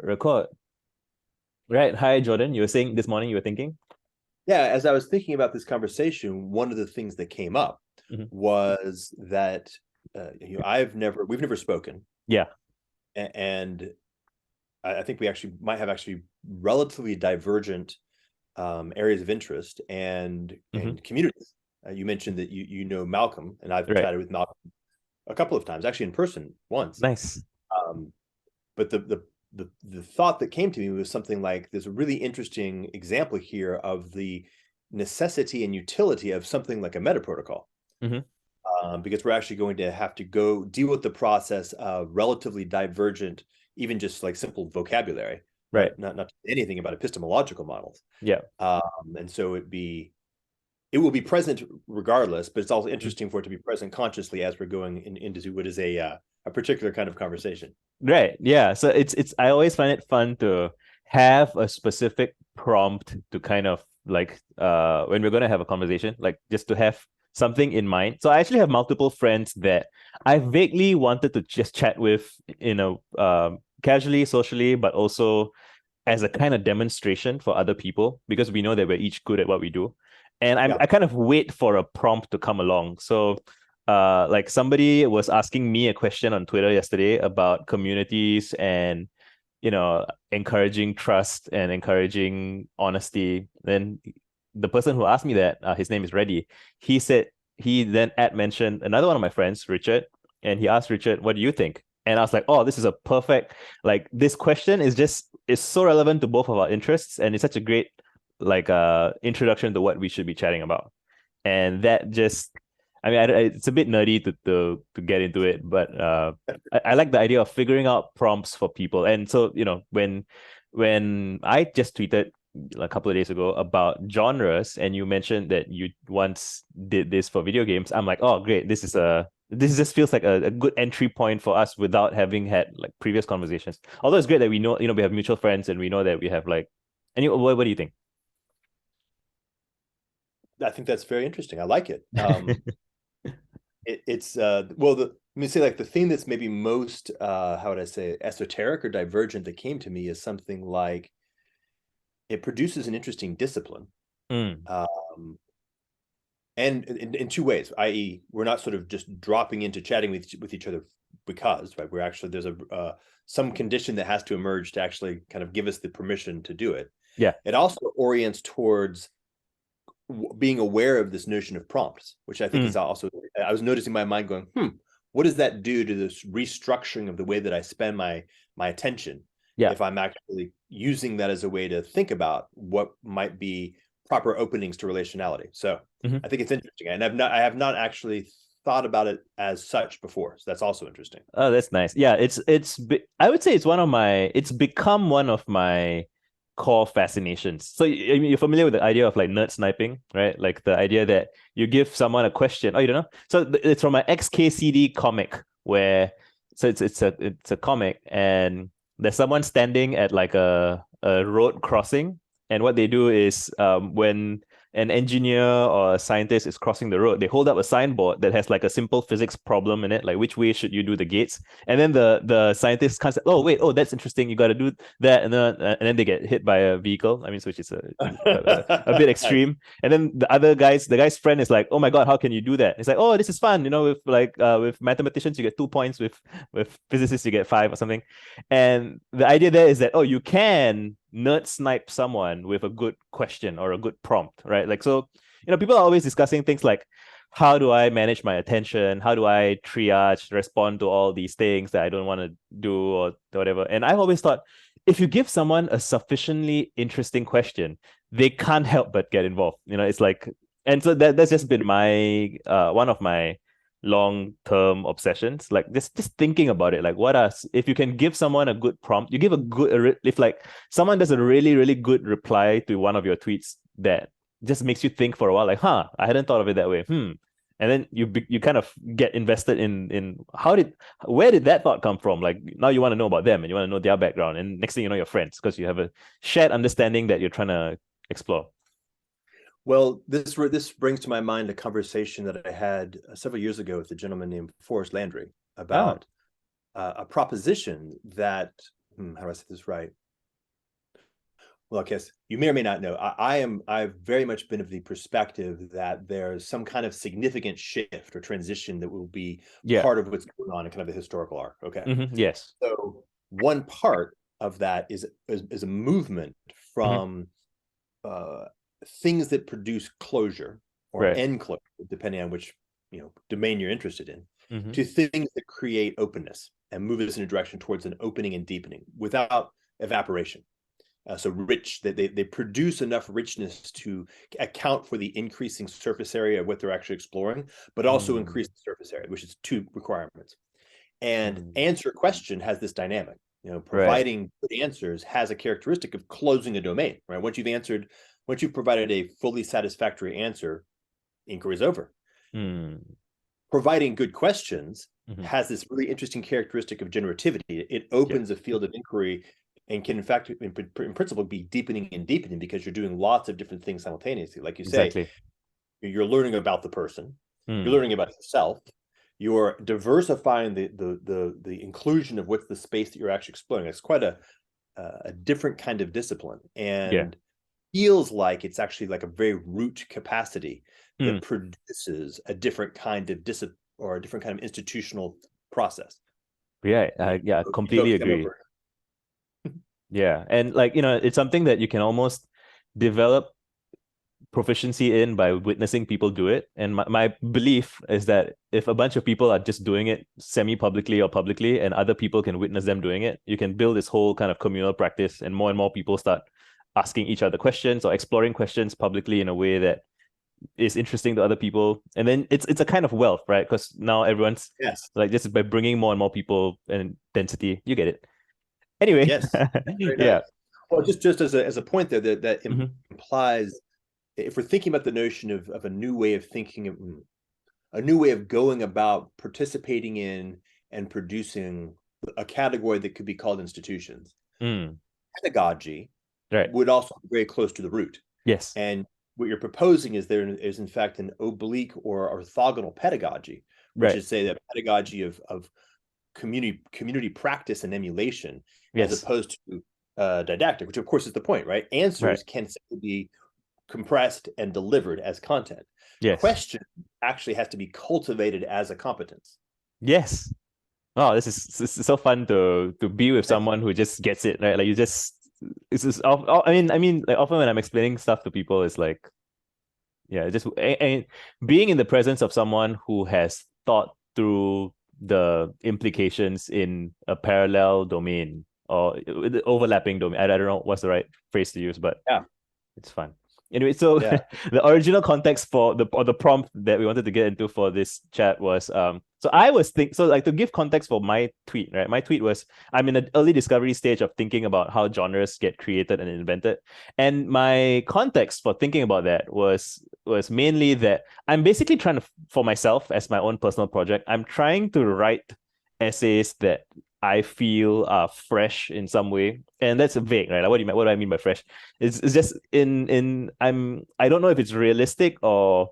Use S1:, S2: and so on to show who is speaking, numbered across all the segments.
S1: record. Right. Hi, Jordan. You were saying this morning you were thinking?
S2: Yeah, as I was thinking about this conversation, one of the things that came up
S1: Mhm.
S2: was that we've never spoken,
S1: Yeah.
S2: and I think we actually might have relatively divergent areas of interest
S1: Hmm.
S2: and communities. You mentioned that you know Malcolm, and I've
S1: Right.
S2: chatted with Malcolm a couple of times, actually in person once.
S1: Nice.
S2: Um, but the thought that came to me was something like there's a really interesting example here of the necessity and utility of something like a meta protocol,
S1: Hmm.
S2: because we're actually going to have to go deal with the process of relatively divergent, even just like simple vocabulary,
S1: Right.
S2: not anything about epistemological models.
S1: Yeah.
S2: And so it will be present regardless, but it's also
S1: Mhm.
S2: interesting for it to be present consciously as we're going into what is a particular kind of conversation.
S1: Right. Yeah. So it's I always find it fun to have a specific prompt to kind of like when we're gonna have a conversation, like just to have something in mind. So I actually have multiple friends that I vaguely wanted to just chat with, casually, socially, but also as a kind of demonstration for other people because we know that we're each good at what we do. And
S2: Yeah.
S1: I kind of wait for a prompt to come along. So like somebody was asking me a question on Twitter yesterday about communities and encouraging trust and encouraging honesty. Then the person who asked me that, his name is Reddy. He said he then mentioned another one of my friends, Richard, and he asked Richard, "What do you think?" And I was like, "Oh, this is a perfect like this question is so relevant to both of our interests, and it's such a great introduction to what we should be chatting about." And that just I mean, it's a bit nerdy to get into it, but I like the idea of figuring out prompts for people. And so, when I just tweeted a couple of days ago about genres, and you mentioned that you once did this for video games, I'm like, oh, great! This just feels like a good entry point for us without having had like previous conversations. Although it's great that we know, we have mutual friends and we know that we have like. And what do you think?
S2: I think that's very interesting. I like it. It's let me say like the thing that's maybe most how would I say esoteric or divergent that came to me is something like it produces an interesting discipline,
S1: Mm,
S2: um, and in two ways, i.e., we're not sort of just dropping into chatting with each other because right we're actually there's a some condition that has to emerge to actually kind of give us the permission to do it.
S1: yeah.
S2: It also orients towards being aware of this notion of prompts, which I think
S1: Mm,
S2: is also, I was noticing my mind going, what does that do to this restructuring of the way that I spend my attention
S1: yeah.
S2: if I'm actually using that as a way to think about what might be proper openings to relationality? So
S1: Mhm.
S2: I think it's interesting, and I have not actually thought about it as such before. So that's also interesting.
S1: Oh, that's nice. Yeah, I would say it's become one of my core fascinations. So I mean, you're familiar with the idea of like nerd sniping, right? Like the idea that you give someone a question. Oh, you don't know? So it's from an XKCD comic where so it's a comic and there's someone standing at like a road crossing, and what they do is when an engineer or a scientist is crossing the road, they hold up a signboard that has like a simple physics problem in it, like which way should you do the gates? And then the scientist can't say, oh wait, oh that's interesting, you got to do that, and then they get hit by a vehicle. I mean, so which is a bit
S2: Nice.
S1: extreme. And then the guy's friend is like, oh my god, how can you do that? It's like, oh, this is fun, with with mathematicians you get 2 points, with physicists you get five or something. And the idea there is that, oh, you can nerd snipe someone with a good question or a good prompt, right? Like, so, people are always discussing things like, how do I manage my attention? How do I triage, respond to all these things that I don't want to do or whatever? And I've always thought, if you give someone a sufficiently interesting question, they can't help but get involved. It's like, and so that's just been my one of my long-term obsessions, like just thinking about it, like if you can give someone a good prompt, you give a good if like someone does a really really good reply to one of your tweets that just makes you think for a while, like, I hadn't thought of it that way. And then you kind of get invested in where did that thought come from, like now you want to know about them and you want to know their background, and next thing you know, you're friends because you have a shared understanding that you're trying to explore.
S2: Well, this brings to my mind a conversation that I had several years ago with a gentleman named Forrest Landry
S1: Oh.
S2: about a proposition that how do I say this right? Well, I guess you may or may not know. I've very much been of the perspective that there's some kind of significant shift or transition that will be
S1: Yeah.
S2: part of what's going on in kind of the historical arc. Okay.
S1: Yes.
S2: So one part of that is a movement from things that produce closure or
S1: Right.
S2: end closure, depending on which domain you're interested in,
S1: Mm-hmm.
S2: to things that create openness and move us in a direction towards an opening and deepening without evaporation. So rich, that they produce enough richness to account for the increasing surface area of what they're actually exploring, but also increase the surface area, which is two requirements. And answer question has this dynamic.
S1: Right.
S2: Providing good answers has a characteristic of closing a domain, right? Once you've provided a fully satisfactory answer, inquiry is over. Providing good questions has this really interesting characteristic of generativity. It opens a field of inquiry and can, in fact, in principle, be deepening and deepening, because you're doing lots of different things simultaneously. Like you say,
S1: Exactly.
S2: you're learning about the person, you're learning about yourself, you're diversifying the inclusion of what's the space that you're actually exploring. It's quite a different kind of discipline, and feels like it's actually like a very root capacity that produces a different kind of discipline or a different kind of institutional process.
S1: Yeah. Yeah. Completely agree. Yeah. And like, it's something that you can almost develop proficiency in by witnessing people do it. And my belief is that if a bunch of people are just doing it semi-publicly or publicly, and other people can witness them doing it, you can build this whole kind of communal practice, and more people start asking each other questions or exploring questions publicly in a way that is interesting to other people. And then it's a kind of wealth, right? Because now everyone's like, just by bringing more and more people and density, you get it. Anyway.
S2: Yes. Very
S1: Yeah.
S2: nice. Well, just as a point there, that implies, if we're thinking about the notion of a new way of thinking, a new way of going about participating in and producing a category that could be called institutions, pedagogy would also be very close to the root.
S1: Yes.
S2: And what you're proposing is there is, in fact, an oblique or orthogonal pedagogy, which is, say, that pedagogy of community practice and emulation, as opposed to didactic, which of course is the point, right? Answers can simply be compressed and delivered as content. Question actually has to be cultivated as a competence.
S1: Yes. Oh, this is so fun to be with someone who just gets it, right? Like, you just, it's just, I mean, like, often when I'm explaining stuff to people, it's like, yeah, just and being in the presence of someone who has thought through the implications in a parallel domain or the overlapping domain. I don't know what's the right phrase to use, but it's fun. Anyway, so the original context for the prompt that we wanted to get into for this chat was so I was like, to give context for my tweet, right? My tweet was, I'm in an early discovery stage of thinking about how genres get created and invented. And my context for thinking about that was mainly that I'm basically trying to, for myself as my own personal project, I'm trying to write essays that I feel are fresh in some way. And that's vague, right? Like, what do I mean by fresh? It's just I don't know if it's realistic or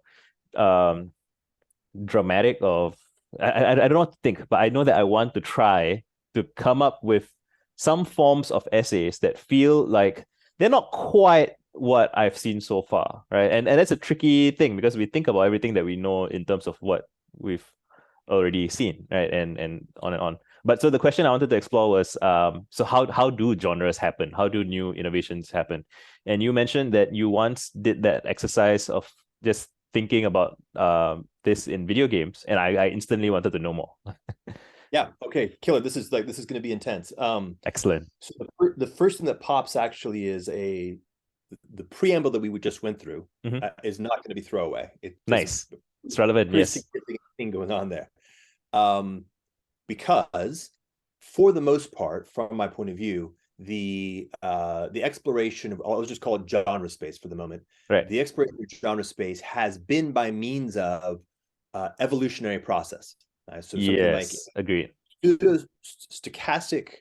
S1: dramatic, or I don't know what to think, but I know that I want to try to come up with some forms of essays that feel like they're not quite what I've seen so far, right? And that's a tricky thing, because we think about everything that we know in terms of what we've already seen, right? And on and on. But so the question I wanted to explore was, so how do genres happen? How do new innovations happen? And you mentioned that you once did that exercise of just thinking about this in video games, and I instantly wanted to know more.
S2: Yeah. Okay. Killer. This is going to be intense.
S1: Excellent.
S2: So the first thing that pops actually is the preamble that we just went through is not going to be throwaway.
S1: Nice. It's relevant. Yes.
S2: Significant thing going on there. Because for the most part, from my point of view, the exploration of, I'll just call it genre space for the moment.
S1: Right.
S2: The exploration of genre space has been by means of evolutionary process. So something like
S1: agreed.
S2: Stochastic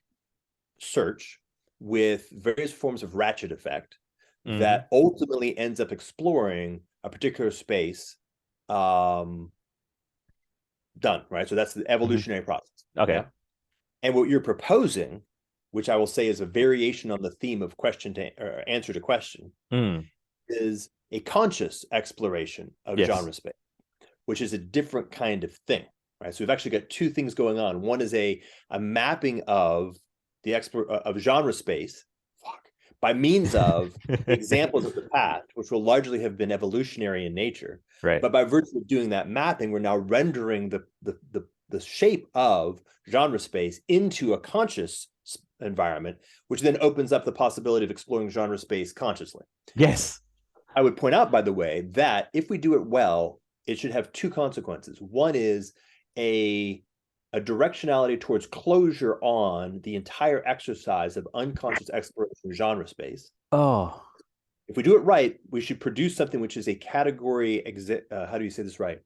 S2: search with various forms of ratchet effect that ultimately ends up exploring a particular space. Done, right? So that's the evolutionary process.
S1: Okay.
S2: Yeah? And what you're proposing which I will say is a variation on the theme of question to or answer to question, is a conscious exploration of genre space, which is a different kind of thing, right? So we've actually got two things going on. One is a mapping of the of genre space, by means of examples of the past, which will largely have been evolutionary in nature.
S1: Right.
S2: But by virtue of doing that mapping, we're now rendering the shape of genre space into a conscious environment, which then opens up the possibility of exploring genre space consciously.
S1: Yes.
S2: I would point out, by the way, that if we do it well, it should have two consequences. One is a directionality towards closure on the entire exercise of unconscious exploration of genre space.
S1: Oh.
S2: If we do it right, we should produce something which is a category how do you say this right?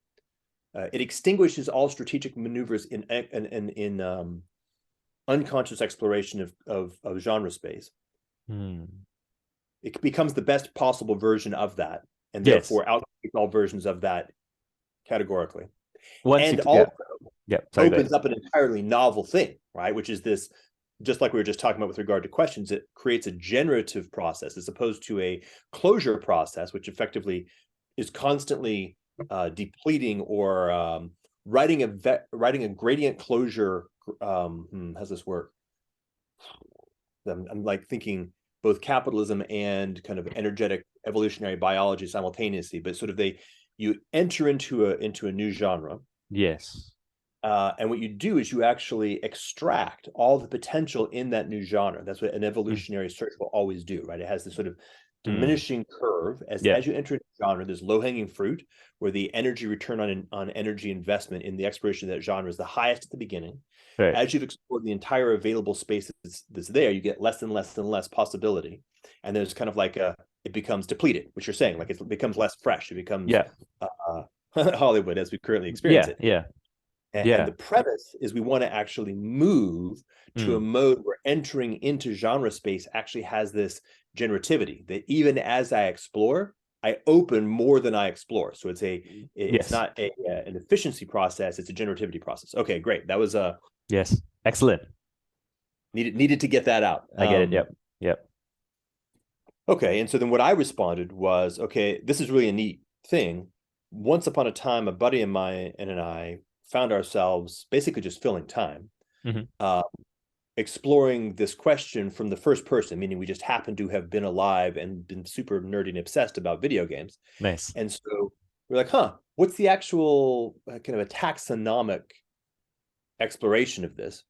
S2: It extinguishes all strategic maneuvers in unconscious exploration of genre space. It becomes the best possible version of that, and therefore outkeep all versions of that categorically. And also opens up an entirely novel thing, right? Which is this, just like we were just talking about with regard to questions, it creates a generative process as opposed to a closure process, which effectively is constantly depleting or writing a gradient closure. How's this work? I'm like thinking both capitalism and kind of energetic evolutionary biology simultaneously, but sort of you enter into a new genre.
S1: Yes.
S2: And what you do is you actually extract all the potential in that new genre. That's what an evolutionary search will always do, right? It has this sort of diminishing curve as you enter into genre. There's low-hanging fruit where the energy return on energy investment in the exploration of that genre is the highest at the beginning. Right. As you've explored the entire available space that's there, you get less and less and less possibility, and there's kind of like it becomes depleted, which you're saying, like it becomes less fresh. It becomes Hollywood as we currently experience it. And the premise is we want to actually move to a mode where entering into genre space actually has this generativity, that even as I explore, I open more than I explore. So it's not an efficiency process, it's a generativity process. Okay, great. That was
S1: yes, excellent.
S2: Needed to get that out.
S1: I get it. Yep.
S2: Okay, and so then what I responded was, okay, this is really a neat thing. Once upon a time, a buddy of mine and I found ourselves basically just filling time, exploring this question from the first person, meaning we just happened to have been alive and been super nerdy and obsessed about video games.
S1: Nice.
S2: And so we're like, what's the actual kind of a taxonomic exploration of this?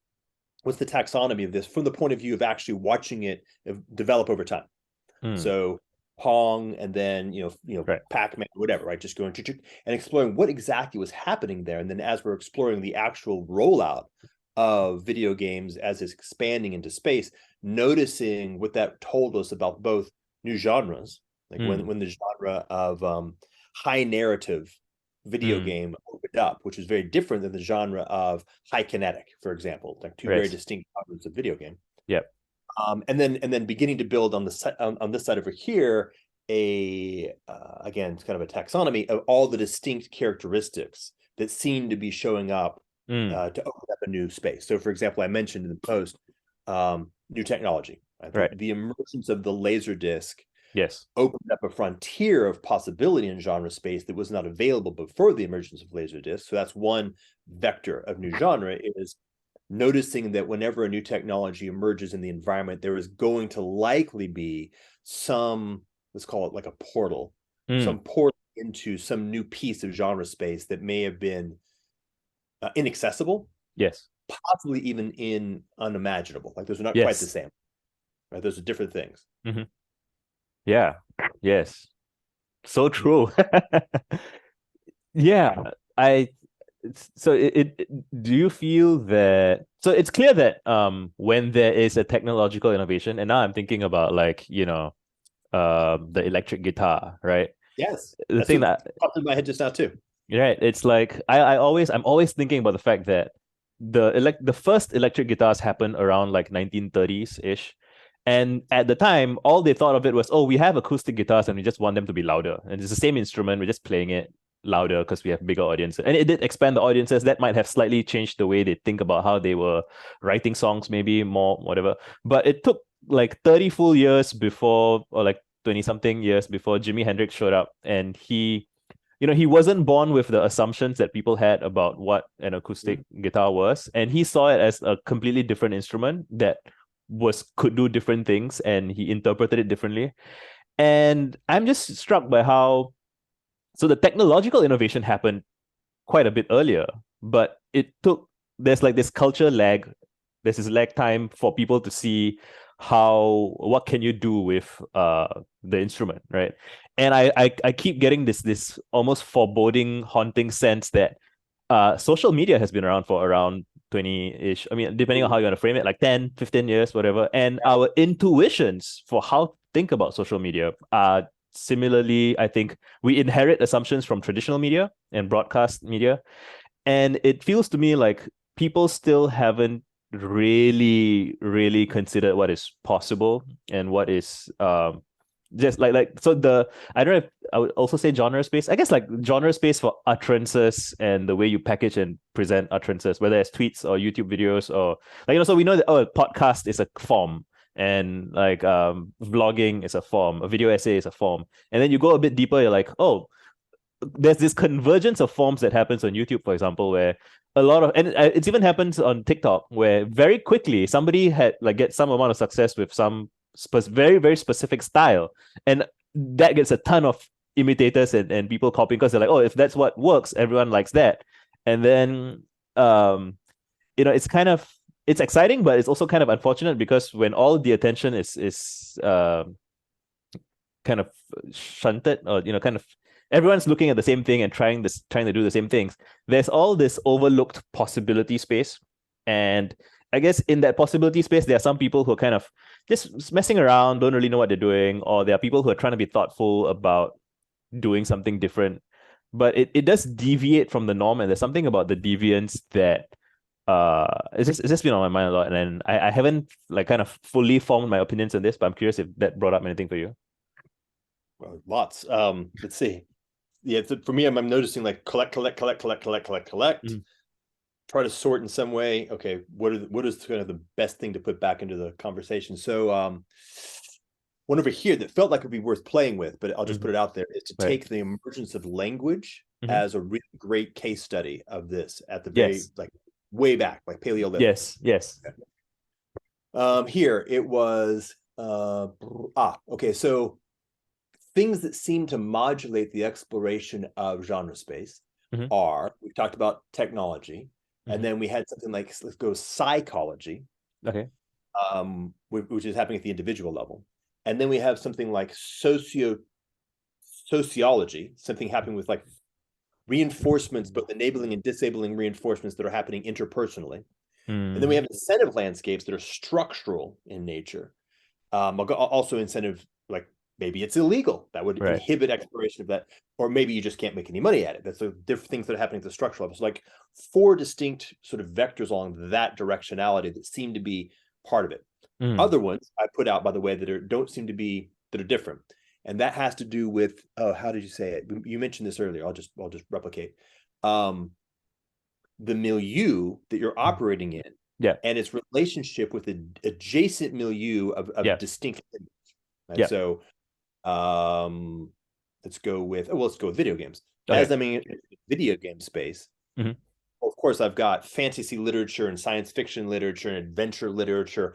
S2: What's the taxonomy of this from the point of view of actually watching it develop over time? So Pong, and then right. Pac-Man, whatever, right? Just going and exploring what exactly was happening there. And then as we're exploring the actual rollout of video games as it's expanding into space, noticing what that told us about both new genres, like when the genre of high narrative video game opened up, which is very different than the genre of high kinetic, for example, like two very distinct genres of video game.
S1: Yep.
S2: And then beginning to build on this side over here again, it's kind of a taxonomy of all the distinct characteristics that seem to be showing up to open up a new space. So, for example, I mentioned in the post new technology, right? The emergence of the laser disc opened up a frontier of possibility in genre space that was not available before the emergence of laser disc. So that's one vector of new genre, is noticing that whenever a new technology emerges in the environment, there is going to likely be some, let's call it like a portal, some portal into some new piece of genre space that may have been inaccessible.
S1: Yes.
S2: Possibly even unimaginable. Like those are not quite the same. Right? Those are different things.
S1: Yeah. Yes. So true. Yeah. So do you feel that, so it's clear that when there is a technological innovation, and now I'm thinking about the electric guitar, right?
S2: Yes.
S1: The thing that
S2: popped in my head just now too.
S1: Right. It's like I'm always thinking about the fact that the first electric guitars happened around like 1930s-ish. And at the time, all they thought of it was, oh, we have acoustic guitars and we just want them to be louder. And it's the same instrument, we're just playing it. louder because we have bigger audiences. And it did expand the audiences. That might have slightly changed the way they think about how they were writing songs, maybe more, whatever. But it took like 30 full years before, or like 20 something years before Jimi Hendrix showed up. And he wasn't born with the assumptions that people had about what an acoustic guitar was. And he saw it as a completely different instrument that could do different things, and he interpreted it differently. And I'm just struck by how so the technological innovation happened quite a bit earlier, but there's like this culture lag, there's this lag time for people to see what can you do with the instrument, right? And I keep getting this almost foreboding, haunting sense that social media has been around for around 20-ish. I mean, depending on how you want to frame it, like 10, 15 years, whatever. And our intuitions for how to think about social media are similarly, I think we inherit assumptions from traditional media and broadcast media. And it feels to me like people still haven't really considered what is possible and what is just so I don't know if I would also say genre space. I guess like genre space for utterances and the way you package and present utterances, whether it's tweets or YouTube videos or so we know that a podcast is a form, and like vlogging is a form, a video essay is a form. And then you go a bit deeper, you're like, oh, there's this convergence of forms that happens on YouTube, for example, where it's even happens on TikTok, where very quickly somebody had get some amount of success with some very, very specific style, and that gets a ton of imitators and people copying because they're like, oh, if that's what works, everyone likes that. And then it's exciting, but it's also kind of unfortunate because when all the attention is kind of shunted, or kind of everyone's looking at the same thing and trying to do the same things, there's all this overlooked possibility space. And I guess in that possibility space, there are some people who are kind of just messing around, don't really know what they're doing, or there are people who are trying to be thoughtful about doing something different. But it does deviate from the norm, and there's something about the deviance that it's just been on my mind a lot. And then I haven't kind of fully formed my opinions on this, but I'm curious if that brought up anything for you.
S2: Well, lots. Let's see. Yeah, for me, I'm noticing like collect. Try to sort in some way. Okay, what is kind of the best thing to put back into the conversation? So one over here that felt like it'd be worth playing with, but I'll just put it out there, is to take the emergence of language as a really great case study of this at the very way back, like Paleolithic.
S1: Yes.
S2: Here it was okay, so things that seem to modulate the exploration of genre space we've talked about technology, and then we had something like, let's go psychology,
S1: okay,
S2: which is happening at the individual level. And then we have something like sociology, something happening with like reinforcements, both enabling and disabling reinforcements that are happening interpersonally. And then we have incentive landscapes that are structural in nature. Also incentive, like maybe it's illegal, that would inhibit exploration of that, or maybe you just can't make any money at it. That's the different things that are happening at the structural level. So like 4 distinct sort of vectors along that directionality that seem to be part of it. Other ones I put out, by the way, that are different, and that has to do with how did you say it? You mentioned this earlier. I'll just replicate the milieu that you're operating in, and its relationship with an adjacent milieu of distinct things. Right? So let's go with video games. As I mean, video game space. Of course, I've got fantasy literature and science fiction literature and adventure literature,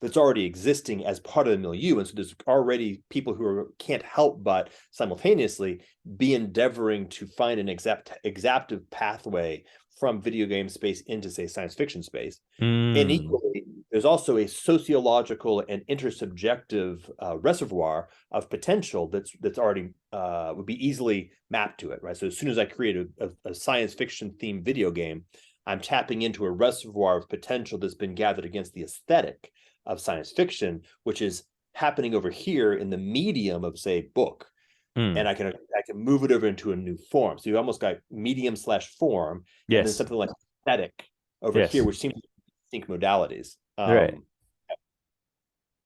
S2: that's already existing as part of the milieu. And so there's already people who can't help but simultaneously be endeavoring to find an exaptive pathway from video game space into, say, science fiction space. And equally, there's also a sociological and intersubjective reservoir of potential that's already would be easily mapped to it, right? So as soon as I create a science fiction themed video game, I'm tapping into a reservoir of potential that's been gathered against the aesthetic of science fiction, which is happening over here in the medium of, say, book. And I can move it over into a new form. So you almost got medium/form, and then something like aesthetic over here, which seems to be distinct modalities.
S1: Right.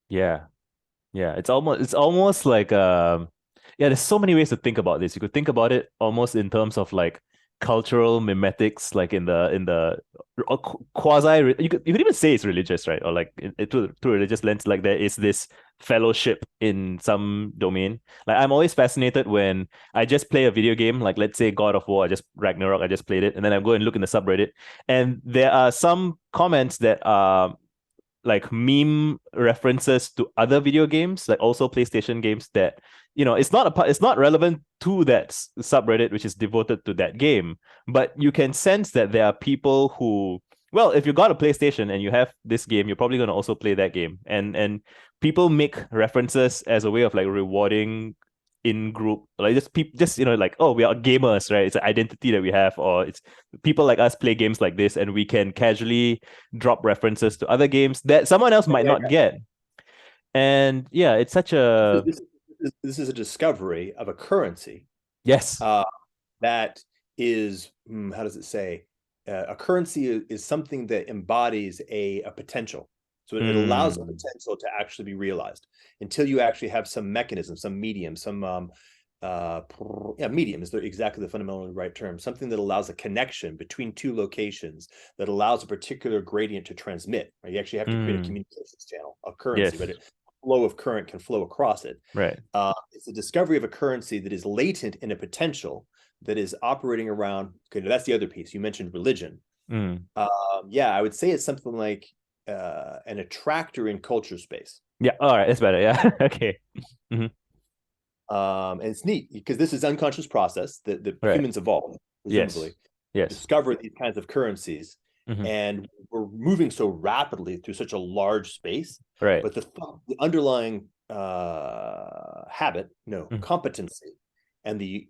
S1: Yeah. It's almost like Yeah, there's so many ways to think about this. You could think about it almost in terms of like cultural mimetics, like in the or quasi. You could even say it's religious, right? Or like through religious lens, like there is this fellowship in some domain. Like I'm always fascinated when I just play a video game, like let's say God of War, I just Ragnarok, I just played it, and then I go and look in the subreddit, and there are some comments that are like meme references to other video games, like also PlayStation games that it's not relevant to that subreddit which is devoted to that game, but you can sense that there are people who, well, if you got a PlayStation and you have this game, you're probably going to also play that game, and people make references as a way of like rewarding in group, like just people, just like, oh, we are gamers, right? It's an identity that we have, or it's people like us play games like this, and we can casually drop references to other games that someone else might
S2: Yeah,
S1: not get. And yeah, it's such
S2: this,
S1: a
S2: this, this is a discovery of a currency
S1: yes.
S2: uh, that is, how does it say? A currency is something that embodies a potential. So it allows the
S1: Mm,
S2: potential to actually be realized until you actually have some mechanism, some medium, some medium is exactly the fundamentally right term. Something that allows a connection between two locations, that allows a particular gradient to transmit. Right? You actually have to create a communications channel, a currency,
S1: yes,
S2: but a flow of current can flow across it.
S1: right.
S2: It's a discovery of a currency that is latent in a potential that is operating around. Okay, that's the other piece. You mentioned religion.
S1: Mm.
S2: Yeah, I would say it's something like an attractor in culture space.
S1: Yeah, all right, that's better. Yeah. Okay. Hmm.
S2: And it's neat because this is unconscious process that
S1: Right.
S2: humans evolved,
S1: Yes.
S2: presumably,
S1: Yes.
S2: discover these kinds of currencies.
S1: Hmm.
S2: And we're moving so rapidly through such a large space,
S1: Right.
S2: but the underlying habit,
S1: Mm.
S2: competency, and the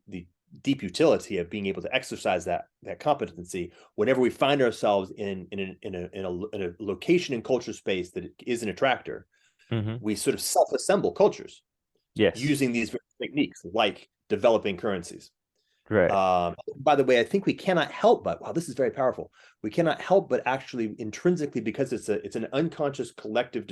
S2: deep utility of being able to exercise that competency whenever we find ourselves in a location in culture space that is an attractor,
S1: Hmm.
S2: we sort of self-assemble cultures
S1: Yes.
S2: using these techniques like developing currencies.
S1: Right.
S2: By the way, I think we cannot help but, wow, this is very powerful. We cannot help but actually intrinsically, because it's an unconscious collective,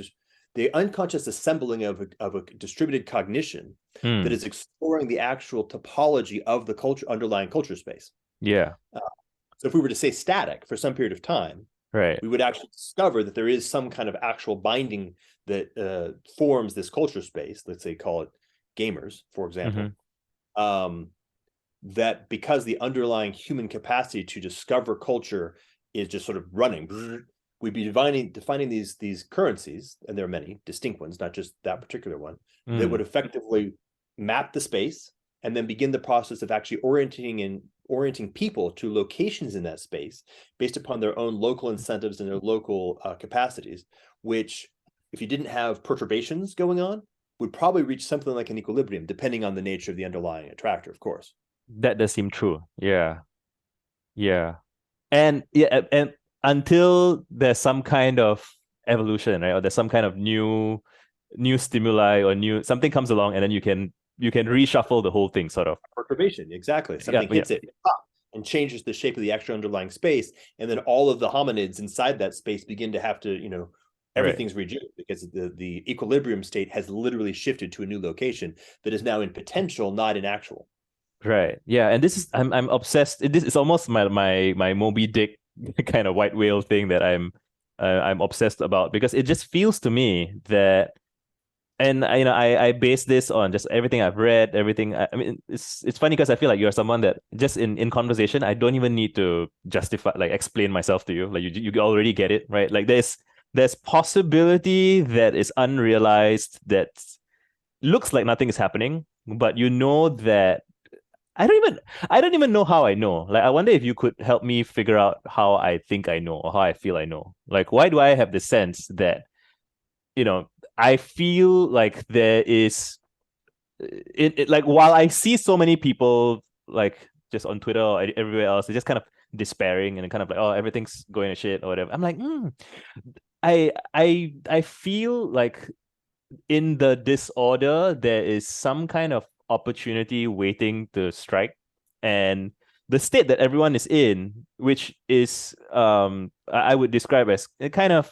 S2: the unconscious assembling of a distributed cognition that
S1: Mm.
S2: is exploring the actual topology of the culture, underlying culture space.
S1: Yeah.
S2: Uh, so if we were to say static for some period of time,
S1: Right.
S2: we would actually discover that there is some kind of actual binding that forms this culture space. Let's say call it gamers, for example.
S1: Hmm.
S2: That because the underlying human capacity to discover culture is just sort of running, we'd be defining these currencies, and there are many distinct ones, not just that particular one, that would
S1: Mm.
S2: effectively map the space and then begin the process of actually orienting people to locations in that space based upon their own local incentives and their local capacities, which, if you didn't have perturbations going on, would probably reach something like an equilibrium, depending on the nature of the underlying attractor, of course.
S1: That does seem true. Yeah. Yeah. And yeah, and until there's some kind of evolution, right? Or there's some kind of new stimuli or new something comes along, and then you can reshuffle the whole thing, sort of.
S2: Perturbation, exactly.
S1: Yeah,
S2: Something
S1: yeah,
S2: hits it and changes the shape of the extra underlying space, and then all of the hominids inside that space begin to have to,
S1: right,
S2: everything's rejigged because the equilibrium state has literally shifted to a new location that is now in potential, not in actual.
S1: right. Yeah, and this is I'm obsessed. This is almost my Moby Dick kind of white whale thing that I'm obsessed about, because it just feels to me that. And I base this on just everything I've read, everything. I mean, it's funny because I feel like you're someone that just in conversation, I don't even need to justify, like explain myself to you. Like you already get it, right? Like there's possibility that is unrealized, that looks like nothing is happening, but you know that I don't even know how I know. Like I wonder if you could help me figure out how I think I know or how I feel I know. Like why do I have the sense that you know I feel like there is it like while I see so many people like just on Twitter or everywhere else, they're just kind of despairing and kind of like, oh, everything's going to shit or whatever. I'm like, I feel like in the disorder there is some kind of opportunity waiting to strike, and the state that everyone is in, which is I would describe as a kind of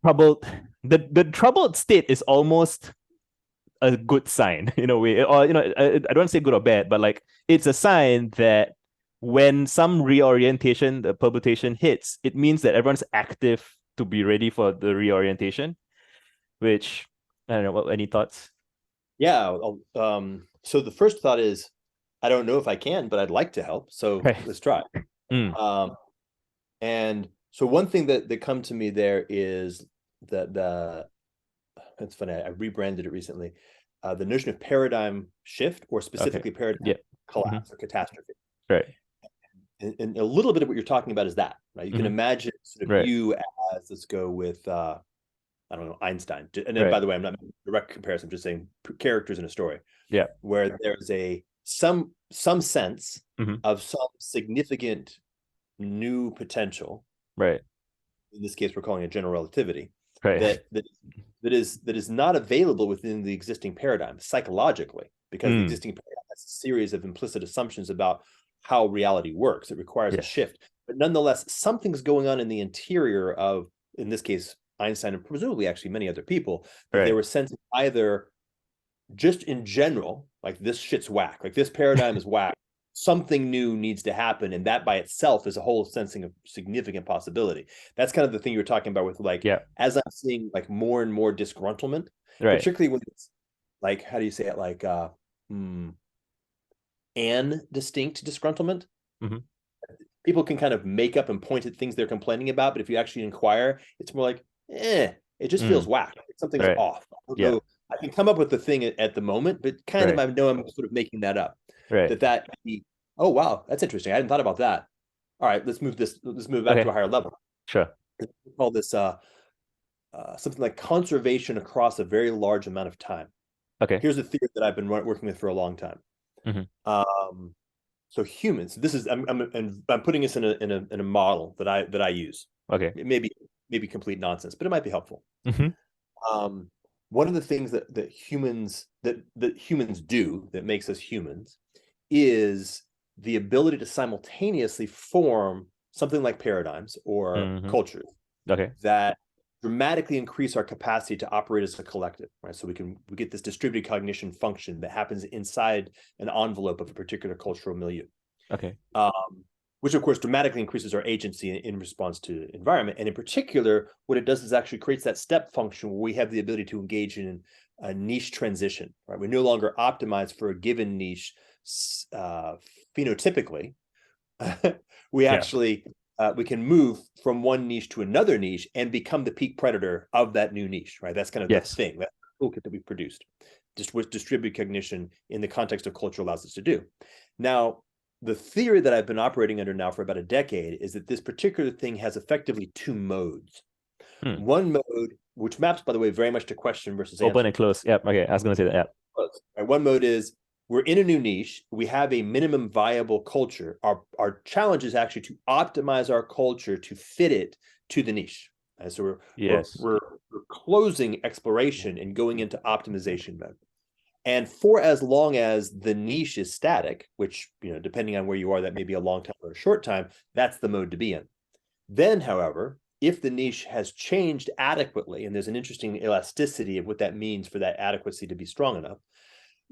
S1: troubled. The troubled state is almost a good sign in a way, or I don't want to say good or bad, but like it's a sign that when some reorientation, the permutation hits, it means that everyone's active to be ready for the reorientation. Which I don't know. What any thoughts?
S2: Yeah. So the first thought is, I don't know if I can, but I'd like to help. So
S1: Right.
S2: let's try.
S1: Mm,
S2: Um, and so one thing that come to me there is that it's funny. I rebranded it recently. The notion of paradigm shift, or
S1: okay.
S2: specifically paradigm
S1: Yeah. Hmm.
S2: collapse or catastrophe.
S1: Right.
S2: And a little bit of what you're talking about is that, right? You can
S1: Hmm.
S2: imagine sort of
S1: Right.
S2: you as, let's go with I don't know, Einstein. And then, by
S1: Right.
S2: the way, I'm not making a direct comparison. I'm just saying characters in a story
S1: Yeah.
S2: where there's some sense
S1: Hmm.
S2: of some significant new potential.
S1: Right.
S2: In this case, we're calling it general relativity,
S1: Right.
S2: that is not available within the existing paradigm psychologically, because the
S1: Mm,
S2: existing paradigm has a series of implicit assumptions about how reality works. It requires a
S1: yes.
S2: shift, but nonetheless, something's going on in the interior of, in this case, Einstein, and presumably actually many other people, that they
S1: Right.
S2: were sensing either just in general, like this shit's whack, like this paradigm is whack. Something new needs to happen, and that by itself is a whole sensing of significant possibility. That's kind of the thing you were talking about with, like,
S1: Yeah.
S2: as I'm seeing like more and more disgruntlement,
S1: Right.
S2: particularly when it's like, how do you say it, like an distinct disgruntlement.
S1: Hmm.
S2: People can kind of make up and point at things they're complaining about, but if you actually inquire, it's more like, it just feels
S1: Mm,
S2: whack. Something's
S1: right.
S2: off. I don't
S1: Yeah.
S2: know. I can come up with the thing at the moment, but kind of
S1: Right.
S2: I know I'm sort of making that up.
S1: Right.
S2: That be, oh wow, that's interesting. I hadn't thought about that. All right, let's move this. Let's move back to
S1: Okay.
S2: a higher level.
S1: Sure.
S2: We call this something like conservation across a very large amount of time.
S1: Okay.
S2: Here's a theory that I've been working with for a long time.
S1: Hmm.
S2: Um, so humans, this is I'm putting this in a model that I use.
S1: Okay.
S2: It may be complete nonsense, but it might be helpful.
S1: Hmm.
S2: Um, one of the things that humans do that makes us humans is the ability to simultaneously form something like paradigms or
S1: Hmm.
S2: cultures
S1: Okay.
S2: that dramatically increase our capacity to operate as a collective, right? So we get this distributed cognition function that happens inside an envelope of a particular cultural milieu.
S1: Okay.
S2: Which of course dramatically increases our agency in response to environment. And in particular, what it does is actually creates that step function where we have the ability to engage in a niche transition, right? We no longer optimize for a given niche phenotypically. We
S1: Yeah.
S2: actually we can move from one niche to another niche and become the peak predator of that new niche, right? That's kind of the
S1: Yes.
S2: thing, that toolkit that we produced, just with distributed cognition in the context of culture allows us to do. Now, the theory that I've been operating under now for about a decade is that this particular thing has effectively two modes.
S1: Hmm.
S2: One mode, which maps, by the way, very much to question versus
S1: Open
S2: answer.
S1: and close. Yep. Okay. I was gonna say that. Yep.
S2: Right? One mode is, we're in a new niche. We have a minimum viable culture. Our challenge is actually to optimize our culture to fit it to the niche. And so
S1: Yes.
S2: we're closing exploration and going into optimization mode. And for as long as the niche is static, which, depending on where you are, that may be a long time or a short time, that's the mode to be in. Then, however, if the niche has changed adequately, and there's an interesting elasticity of what that means for that adequacy to be strong enough,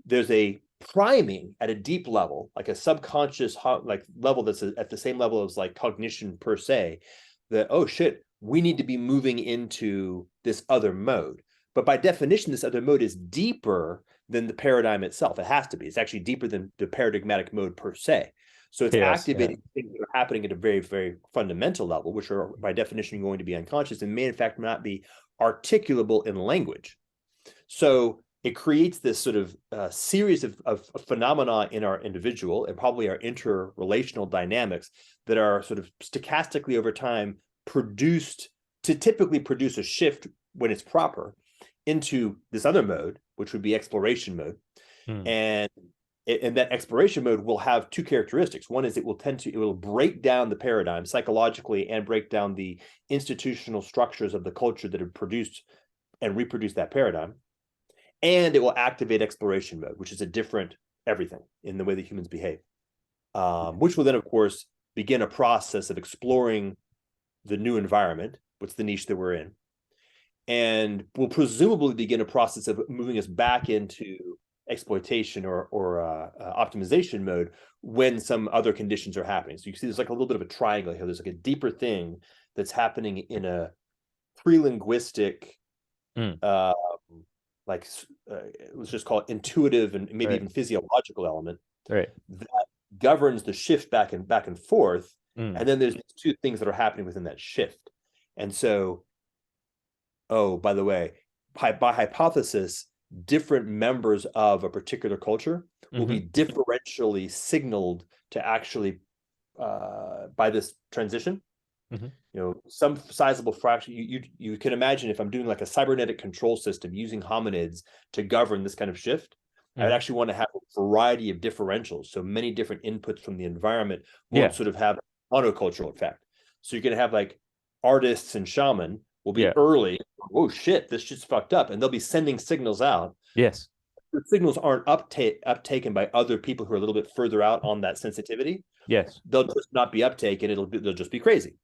S2: there's a priming at a deep level, like a subconscious like level that's at the same level as like cognition per se, that, oh shit, we need to be moving into this other mode. But by definition, this other mode is deeper than the paradigm itself. It has to be. It's actually deeper than the paradigmatic mode per se. So it's
S1: Yes. Yeah.
S2: activating things that are happening at a very, very fundamental level, which are by definition going to be unconscious and may in fact not be articulable in language. So it creates this sort of series of phenomena in our individual and probably our interrelational dynamics that are sort of stochastically over time produced to typically produce a shift when it's proper into this other mode, which would be exploration mode.
S1: Hmm.
S2: And that exploration mode will have two characteristics. One is it will break down the paradigm psychologically and break down the institutional structures of the culture that have produced and reproduced that paradigm. And it will activate exploration mode, which is a different everything in the way that humans behave, which will then, of course, begin a process of exploring the new environment, what's the niche that we're in, and will presumably begin a process of moving us back into exploitation or optimization mode when some other conditions are happening. So you see there's like a little bit of a triangle here. There's like a deeper thing that's happening in a pre-linguistic let's just call it intuitive and maybe even physiological element that governs the shift back and forth. And then there's two things that are happening within that shift. And so, oh, by the way, by hypothesis, different members of a particular culture will be differentially signaled to actually by this transition. Some sizable fraction. You can imagine if I'm doing like a cybernetic control system using hominids to govern this kind of shift, I would actually want to have a variety of differentials. So many different inputs from the environment won't sort of have an monocultural effect. So you're going to have like artists and shaman will be early. Oh shit, this shit's fucked up, and they'll be sending signals out.
S1: Yes.
S2: The signals aren't uptaken by other people who are a little bit further out on that sensitivity.
S1: Yes.
S2: They'll just not be uptaken. They'll just be crazy.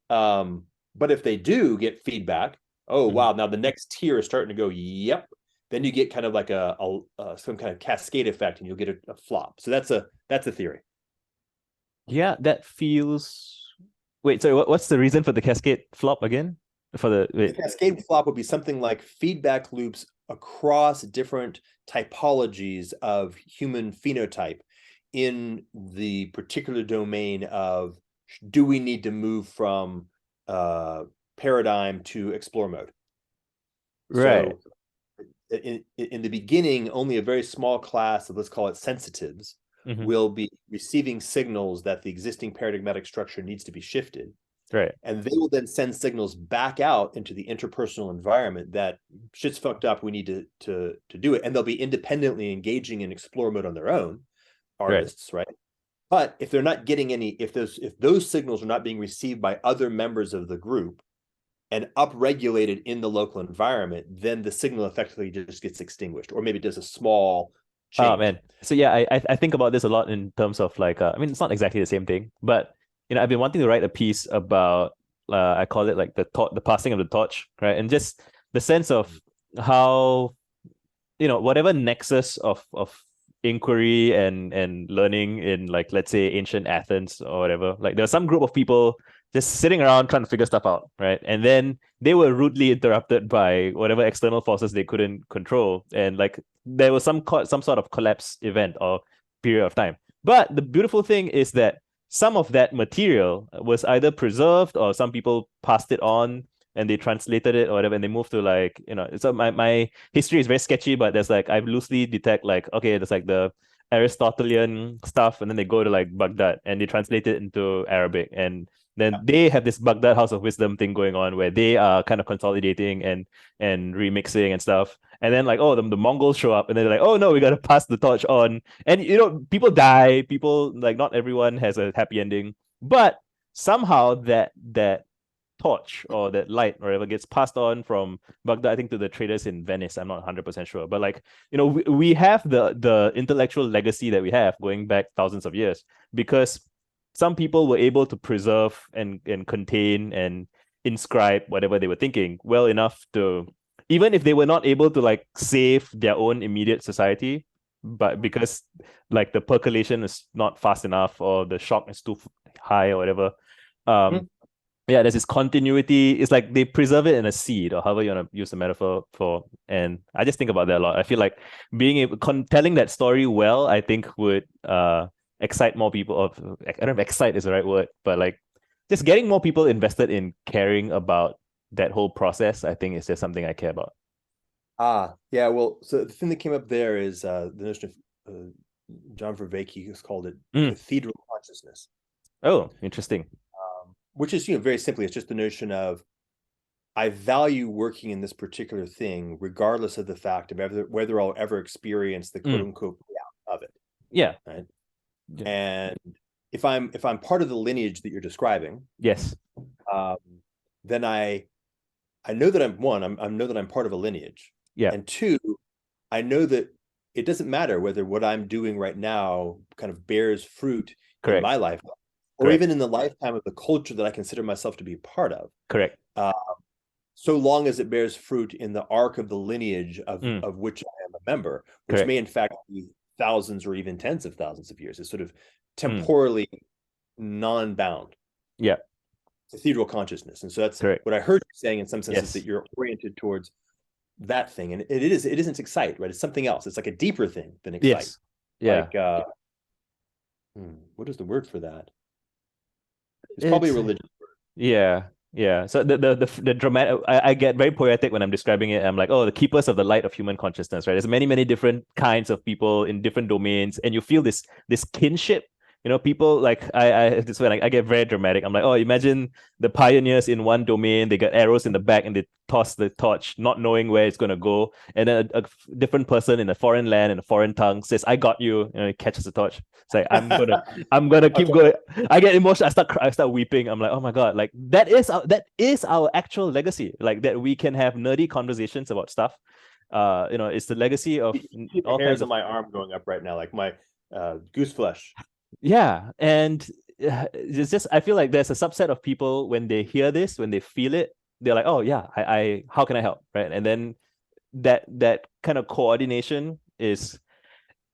S2: But if they do get feedback, oh wow, now the next tier is starting to go, yep. Then you get kind of like a some kind of cascade effect, and you'll get a flop. So that's a theory.
S1: Yeah, that feels. Wait, sorry. What's the reason for the cascade flop again? The
S2: cascade flop would be something like feedback loops across different typologies of human phenotype in the particular domain of, do we need to move from paradigm to explore mode?
S1: Right.
S2: So in the beginning, only a very small class of, let's call it sensitives, will be receiving signals that the existing paradigmatic structure needs to be shifted.
S1: Right.
S2: And they will then send signals back out into the interpersonal environment that shit's fucked up, we need to do it. And they'll be independently engaging in explore mode on their own, artists, right? But if they're not getting any, if those signals are not being received by other members of the group and upregulated in the local environment, then the signal effectively just gets extinguished, or maybe does a small change.
S1: Oh man. So yeah, I think about this a lot in terms of like I mean, it's not exactly the same thing, but I've been wanting to write a piece about I call it like the passing of the torch, right? And just the sense of how whatever nexus of inquiry and learning in, like, let's say ancient Athens or whatever, like there's some group of people just sitting around trying to figure stuff out, right? And then they were rudely interrupted by whatever external forces they couldn't control, and like there was some sort of collapse event or period of time. But the beautiful thing is that some of that material was either preserved, or some people passed it on and they translated it or whatever, and they moved to like, so my history is very sketchy, but there's like, I loosely detect like, okay, there's like the Aristotelian stuff, and then they go to like Baghdad and they translate it into Arabic, and then they have this Baghdad House of Wisdom thing going on where they are kind of consolidating and remixing and stuff. And then like, oh, the Mongols show up and they're like, oh no, we got to pass the torch on. And people die, people, like, not everyone has a happy ending, but somehow that torch or that light or whatever gets passed on from Baghdad, I think, to the traders in Venice. I'm not 100% sure, but like, we have the intellectual legacy that we have going back thousands of years because some people were able to preserve and contain and inscribe whatever they were thinking well enough to, even if they were not able to like save their own immediate society, but because like the percolation is not fast enough or the shock is too high or whatever, yeah, there's this continuity. It's like they preserve it in a seed, or however you want to use the metaphor for. And I just think about that a lot. I feel like being able telling that story well, I think would excite more people. I don't know if excite is the right word, but like just getting more people invested in caring about that whole process, I think is just something I care about.
S2: Yeah. Well, so the thing that came up there is the notion of John Vervaeke has called it cathedral consciousness.
S1: Oh, interesting.
S2: Which is, very simply, it's just the notion of, I value working in this particular thing, regardless of the fact of whether I'll ever experience the quote unquote payout of it.
S1: Yeah.
S2: Right. Yeah. And if I'm part of the lineage that you're describing,
S1: yes,
S2: then I know that I know that I'm part of a lineage.
S1: Yeah.
S2: And two, I know that it doesn't matter whether what I'm doing right now kind of bears fruit in my lifetime, or even in the lifetime of the culture that I consider myself to be a part of.
S1: Correct.
S2: so long as it bears fruit in the arc of the lineage
S1: Mm,
S2: of which I am a member, which
S1: correct.
S2: may in fact be thousands or even tens of thousands of years. It's sort of
S1: Mm,
S2: temporally non-bound
S1: yeah,
S2: cathedral consciousness. And so that's
S1: correct.
S2: what I heard you saying in some sense, is
S1: Yes.
S2: that you're oriented towards that thing. And it isn't excite, right? It's something else. It's like a deeper thing than excite.
S1: Yes. Yeah.
S2: Like what is the word for that? It's probably a
S1: It's
S2: religion.
S1: yeah. Yeah. So the dramatic I get very poetic when I'm describing it. I'm like, oh, the keepers of the light of human consciousness, right? There's many, many different kinds of people in different domains, and you feel this kinship. People like this when I get very dramatic. I'm like, oh, imagine the pioneers in one domain, they got arrows in the back and they toss the torch, not knowing where it's gonna go. And then a different person in a foreign land in a foreign tongue says, I got you, it catches the torch. It's like I'm gonna keep
S2: Okay.
S1: going. I get emotional. I start weeping. I'm like, oh my god, like that is our actual legacy. Like that we can have nerdy conversations about stuff. It's the legacy of
S2: You see the
S1: all
S2: hairs
S1: kinds
S2: on
S1: of
S2: my arm going up right now, like my goose flesh.
S1: yeah. And it's just I feel like there's a subset of people when they hear this, when they feel it, they're like, oh yeah, I how can I help? Right. And then that kind of coordination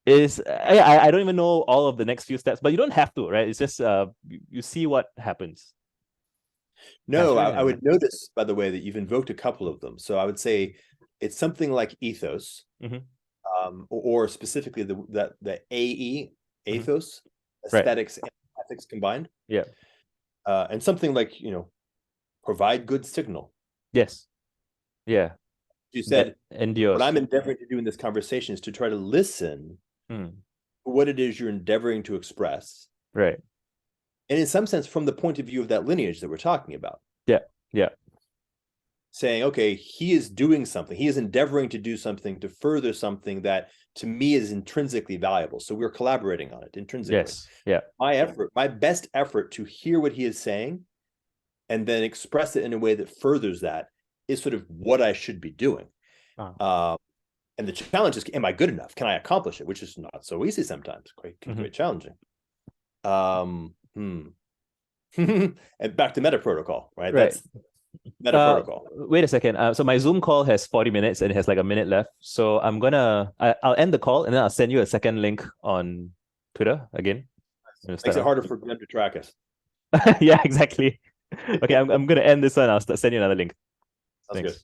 S1: I don't even know all of the next few steps, but you don't have to, right? It's just you see what happens.
S2: No,
S1: Passion
S2: I
S1: and
S2: would notice, by the way, that you've invoked a couple of them. So I would say it's something like ethos,
S1: Mhm,
S2: or specifically the AE,
S1: mhm.
S2: ethos,
S1: Right.
S2: aesthetics and ethics combined,
S1: Yeah.
S2: and something like provide good signal.
S1: Yes. Yeah.
S2: You
S1: That
S2: said what
S1: endures.
S2: I'm endeavoring to do in this conversation is to try to listen
S1: Mm,
S2: to what it is you're endeavoring to express,
S1: right.
S2: and in some sense, from the point of view of that lineage that we're talking about.
S1: Yeah. Yeah.
S2: Saying, okay, he is doing something. He is endeavoring to do something to further something that to me is intrinsically valuable. So we're collaborating on it intrinsically.
S1: Yes. Yeah.
S2: My best effort to hear what he is saying and then express it in a way that furthers that is sort of what I should be doing.
S1: Uh,
S2: And the challenge is, am I good enough? Can I accomplish it? Which is not so easy sometimes, quite challenging. And back to meta protocol, right?
S1: right.
S2: That's meta protocol.
S1: Wait a second. So my Zoom call has 40 minutes and it has like a minute left. So I'll end the call and then I'll send you a second link on Twitter again.
S2: Makes it harder for them to track us.
S1: Yeah, exactly. Okay, I'm gonna end this one. I'll send you another link.
S2: Sounds
S1: Thanks.
S2: good.